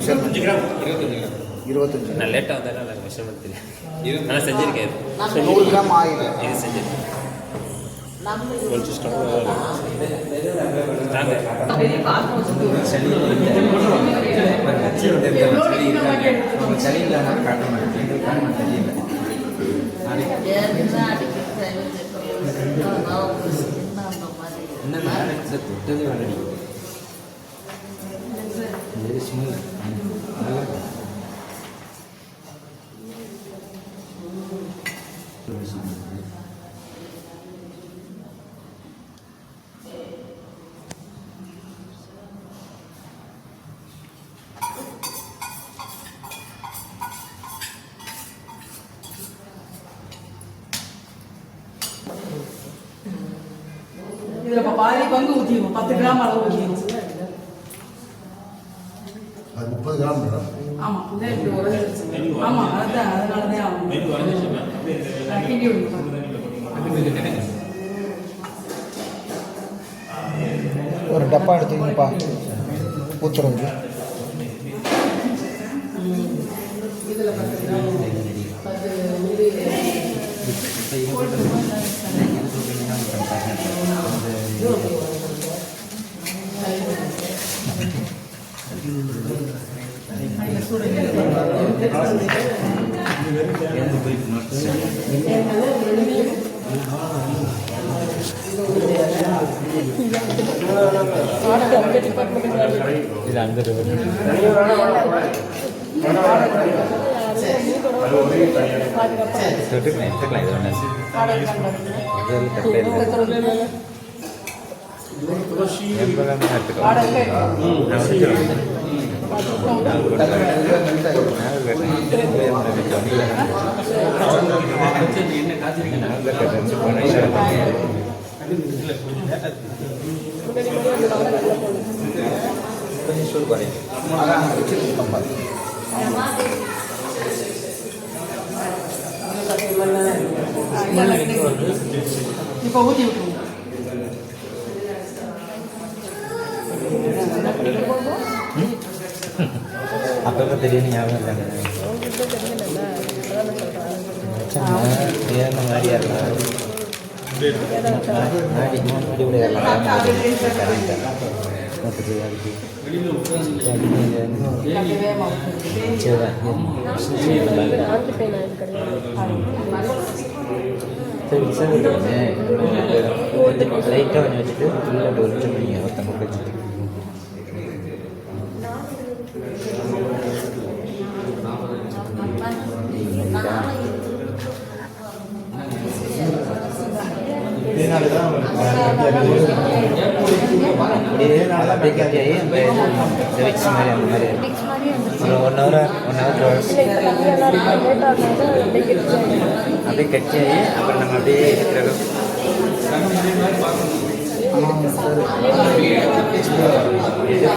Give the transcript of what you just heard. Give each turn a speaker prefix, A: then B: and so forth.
A: Measurement 25
B: நான் லேட்டாக வந்தாலும் எனக்கு மெஷர்மெண்ட் தெரியும். ஆனால் செஞ்சுருக்கேன்.
A: 100 கிராம் ஆயில்
B: இது செஞ்சுருக்கேன். கொஞ்சம் ஸ்ட்ராங்காக
C: தொட்டது வரடி வெரி ஸ்மூத்.
D: இதில் பாதி பங்கு ஊற்றிடுவோம். 10 கிராம் அளவு ஊற்றிடுவோம்.
A: அது 30 கிராம் மேடம்.
D: ஆமாம், இப்படி உரைஞ்சிருச்சு. ஆமாம், அதுதான், அதனால தான் ஆகும். கிண்டி விடுவோம்.
A: ஒரு டப்பா எடுத்துக்கிங்கப்பா ஊற்றுறது.
D: இதில் 10 கிராம் 10 மில்லி இப்போ ஊற்றி விட்டுருவோம்.
C: அப்பப்போ தெரியும் ஞாபகம் இல்லைங்க. ஏறின மாதிரி ஏறலாம். லைட்டாக கொஞ்சம் வச்சுட்டு ஃபுல்லாக டொலிச்சு பண்ணிங்க ஒருத்தங்க வச்சுட்டு அப்படியே மிக்ஸ் மாதிரி அந்த மாதிரி ஒரு 1 hour அப்படியே கட்சியாகி அப்புறம் நம்ம அப்படியே இருக்கிற